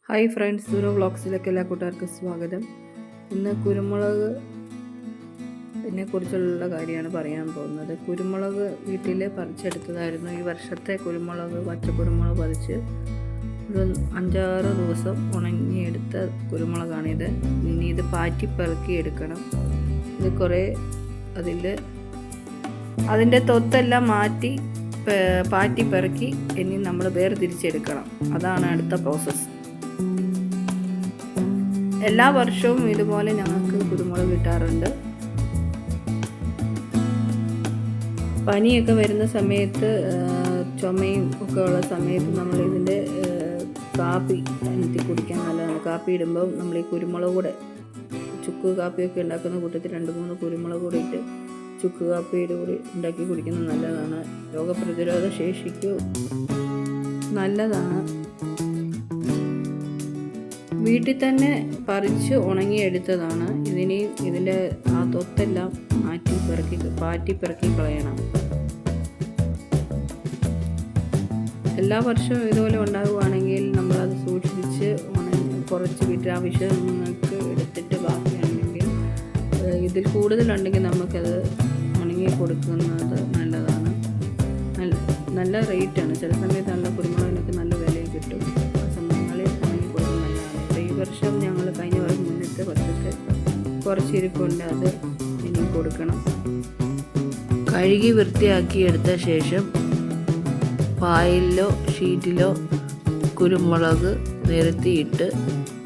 Hi friends, സൂരോ വ്ളോഗ്സിലേക്ക് എല്ലാ കൂട്ടുകാർക്കും സ്വാഗതം. ഇന്ന് കുരുമുളകിനെ കുറിച്ചുള്ള കാര്യമാണ് പറയാൻ പോകുന്നത്. കുരുമുളക് വീട്ടിൽ പറിച്ചെടുത്തതായിരുന്നു. ഈ വർഷത്തെ കുരുമുളക്, പച്ചക്കുരുമുളക് പറിച്ച് ഒരു 5-6 ദിവസം ഉണങ്ങിയെടുത്ത കുരുമുളകാണിത്. ഇനി ഇത് പാറ്റി എടുക്കണം. ഇത് കുറേ അതിൻ്റെ തൊത്തെല്ലാം മാറ്റി പാറ്റി പെറുക്കി ഇനി നമ്മൾ വേർതിരിച്ചെടുക്കണം. അതാണ് അടുത്ത പ്രോസസ്സ്. എല്ലാ വർഷവും ഇതുപോലെ ഞങ്ങൾക്ക് കുരുമുളക് കിട്ടാറുണ്ട്. പനിയൊക്കെ വരുന്ന സമയത്ത്, ചുമയും ഒക്കെ ഉള്ള സമയത്ത് നമ്മൾ ഇതിൻ്റെ കാപ്പി അനത്തി കുടിക്കാൻ നല്ലതാണ്. കാപ്പി ഇടുമ്പോൾ നമ്മൾ ഈ കുരുമുളക് കൂടെ, ചുക്ക് കാപ്പിയൊക്കെ ഉണ്ടാക്കുന്ന കൂട്ടത്തിൽ 2-3 കുരുമുളക് കൂടി ഇട്ട് ചുക്ക് കാപ്പിയുടെ കൂടി ഉണ്ടാക്കി കുടിക്കുന്നത് നല്ലതാണ്. രോഗപ്രതിരോധ ശേഷിക്ക് നല്ലതാണ്. വീട്ടിൽ തന്നെ പറിച്ച് ഉണങ്ങിയെടുത്തതാണ്. ഇതിൻ്റെ ആ തൊത്തെല്ലാം പാറ്റി പെറുക്കി കളയണം. എല്ലാ വർഷവും ഇതുപോലെ ഉണ്ടാകുവാണെങ്കിൽ നമ്മളത് സൂക്ഷിച്ച് കുറച്ച് വീട്ടിൽ ആവശ്യങ്ങൾക്ക് എടുത്തിട്ട് ബാക്കിയാണെങ്കിൽ, ഇതിൽ കൂടുതലുണ്ടെങ്കിൽ നമുക്കത് ഉണങ്ങി കൊടുക്കുന്നത് നല്ലതാണ്. നല്ല റേറ്റാണ്. ചില സമയത്ത് നല്ല കുരുമുളകിനൊക്കെ നല്ല വിലയും കിട്ടും. ആ സമയങ്ങളിൽ ഉണങ്ങി കൊടുക്കുന്നത് നല്ലതാണ്. ഈ വർഷം ഞങ്ങൾ കഴിഞ്ഞ മുന്നത്തെ വർഷത്തെ കുറച്ചിരിപ്പുണ്ട്, അത് ഇനി കൊടുക്കണം. കഴുകി വൃത്തിയാക്കി എടുത്ത ശേഷം പായിലോ ഷീറ്റിലോ കുരുമുളക് നിരത്തിയിട്ട്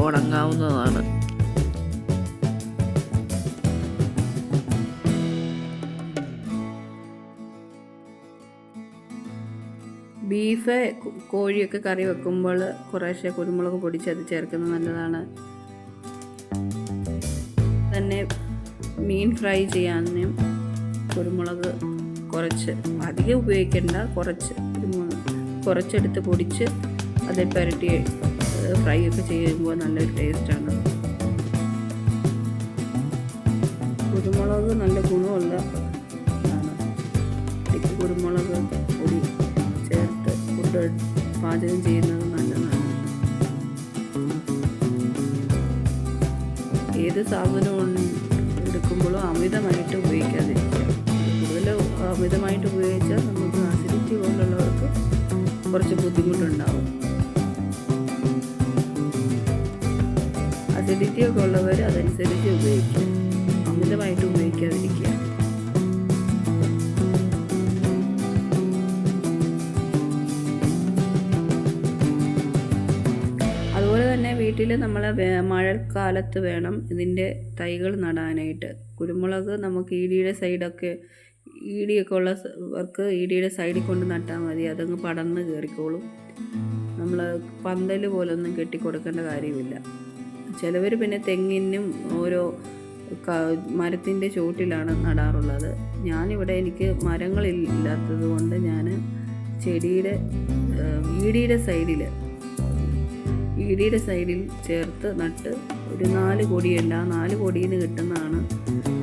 ഉണങ്ങാവുന്നതാണ്. ബീഫ്, കോഴിയൊക്കെ കറി വെക്കുമ്പോൾ കുറേശ്ശെ കുരുമുളക് പൊടിച്ചത് ചേർക്കുന്നത് നല്ലതാണ്. തന്നെ മീൻ ഫ്രൈ ചെയ്യാനും കുരുമുളക് കുറച്ച്, അധികം ഉപയോഗിക്കേണ്ട, കുറച്ചെടുത്ത് പൊടിച്ച് അതിൽ പുരട്ടി ഫ്രൈ ഒക്കെ ചെയ്യുമ്പോൾ നല്ലൊരു ടേസ്റ്റാണ്. കുരുമുളക് നല്ല ഗുണമുള്ള ആണ്. കുരുമുളക് പൊടി ചേർത്ത് ഫുഡ് പാചകം ചെയ്യുന്നത് നല്ലതാണ്. ഏത് സാധനവും എടുക്കുമ്പോഴും അമിതമായിട്ട് ഉപയോഗിക്കാതിരിക്കുക. കൂടുതൽ അമിതമായിട്ട് ഉപയോഗിച്ചാൽ നമുക്ക് അസിഡിറ്റി പോലുള്ളവർക്ക് കുറച്ച് ബുദ്ധിമുട്ടുണ്ടാവും. അസിഡിറ്റി ഒക്കെ ഉള്ളവർ അതനുസരിച്ച് ഉപയോഗിക്കുക, അമിതമായിട്ട് ഉപയോഗിക്കാതിരിക്കുക. അതുപോലെ തന്നെ വീട്ടിൽ നമ്മൾ മഴക്കാലത്ത് വേണം ഇതിൻ്റെ തൈകൾ നടാനായിട്ട്. കുരുമുളക് നമുക്ക് ഈടിയൊക്കെ ഉള്ളവർക്ക് ഈടിയുടെ സൈഡിൽ കൊണ്ട് നട്ടാൽ മതി. അതങ്ങ് പടർന്ന് കയറിക്കോളും. നമ്മൾ പന്തൽ പോലൊന്നും കെട്ടിക്കൊടുക്കേണ്ട കാര്യമില്ല. ചിലവർ പിന്നെ തെങ്ങിനും ഓരോ മരത്തിൻ്റെ ചോട്ടിലാണ് നടാറുള്ളത്. ഞാനിവിടെ എനിക്ക് മരങ്ങളില്ലാത്തത് കൊണ്ട് ഞാൻ ചെടിയുടെ ഈടിയുടെ സൈഡിൽ ചേർത്ത് നട്ട് ഒരു 4 കൊടിയല്ല, 4 കൊടിയിൽ നിന്ന് കിട്ടുന്നതാണ്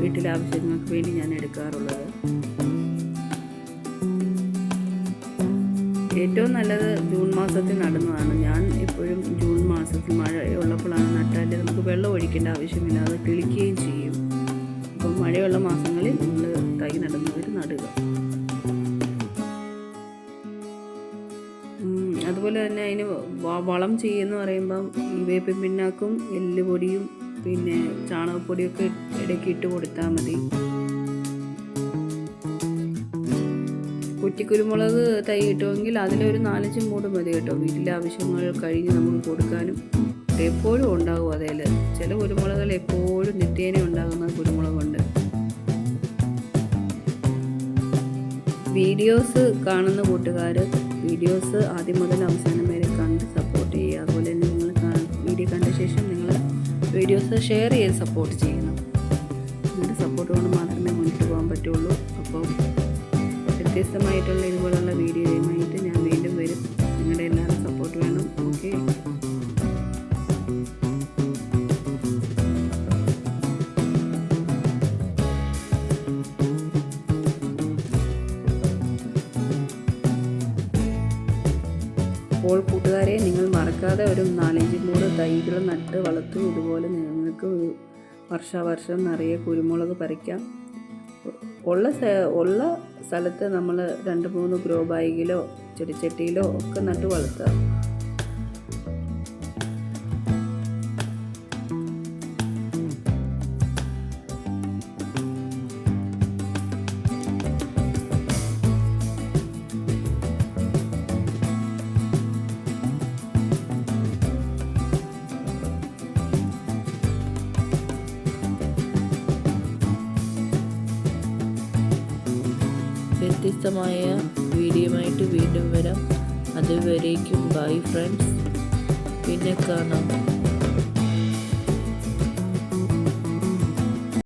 വീട്ടിലെ ആവശ്യങ്ങൾക്ക് വേണ്ടി ഞാൻ എടുക്കാറുള്ളത്. ഏറ്റവും നല്ലത് ജൂൺ മാസത്തിൽ നടുന്നതാണ്. ഞാൻ എപ്പോഴും ജൂൺ മാസത്തിൽ മഴ ഉള്ളപ്പോഴാണ് നട്ടാൽ നമുക്ക് വെള്ളം ഒഴിക്കേണ്ട ആവശ്യമില്ല, അത് കിളിക്കുകയും ചെയ്യും. അപ്പം മഴയുള്ള മാസങ്ങളിൽ നമ്മൾ തൈ നടുന്നവർ നടുക. അതുപോലെ തന്നെ അതിന് വളം ചെയ്യുമെന്ന് പറയുമ്പം ഈ വേപ്പിൻ പിണ്ണാക്കും എല്ലുപൊടിയും പിന്നെ ചാണകപ്പൊടിയൊക്കെ ഇടയ്ക്ക് ഇട്ട് കൊടുത്താൽ മതി. കുറ്റിക്കുരുമുളക് തൈ കിട്ടുമെങ്കിൽ അതിലൊരു 4-5 മൂട് മതി കേട്ടോ. വീട്ടിലെ ആവശ്യങ്ങൾ കഴിഞ്ഞ് നമുക്ക് കൊടുക്കാനും. എപ്പോഴും ഉണ്ടാകും അതിൽ. ചില കുരുമുളകൾ എപ്പോഴും നിത്യേന ഉണ്ടാകുന്ന കുരുമുളകുണ്ട്. വീഡിയോസ് കാണുന്ന കൂട്ടുകാർ വീഡിയോസ് ആദ്യം മുതൽ അവസാനം വരെ കണ്ട് സപ്പോർട്ട് ചെയ്യുക. അതുപോലെ തന്നെ നിങ്ങൾ വീഡിയോ കണ്ട ശേഷം നിങ്ങൾ വീഡിയോസ് ഷെയർ ചെയ്ത് സപ്പോർട്ട് ചെയ്യണം. നിങ്ങളുടെ സപ്പോർട്ട് കൊണ്ട് മാത്രമേ മുന്നോട്ട് പോകാൻ പറ്റുള്ളൂ. അപ്പോൾ വ്യത്യസ്തമായിട്ടുള്ള ഇതുപോലുള്ള വീഡിയോയുമായിട്ട് ഞാൻ വീണ്ടും വരും. നിങ്ങളുടെ എല്ലാവരും സപ്പോർട്ട് വേണം. ഓക്കെ. അപ്പോൾ കൂട്ടുകാരെ, നിങ്ങൾ മറക്കാതെ മറക്കാതെ ഒരു 4-5 മൂട് തൈകൾ നട്ട് വളർത്തും. ഇതുപോലെ നിങ്ങൾക്ക് ഒരു വർഷാവർഷം നിറയെ കുരുമുളക് പറിക്കാം. ഉള്ള സ്ഥലത്ത് നമ്മൾ 2-3 ഗ്രോ ബാഗിലോ ചെടിച്ചട്ടിയിലോ ഒക്കെ നട്ട് വളർത്തുക. വ്യത്യസ്തമായ വീഡിയോയുമായിട്ട് വീണ്ടും വരാം. അതുവരേക്കും ബൈ ഫ്രണ്ട്സ്. പിന്നെ കാണാം.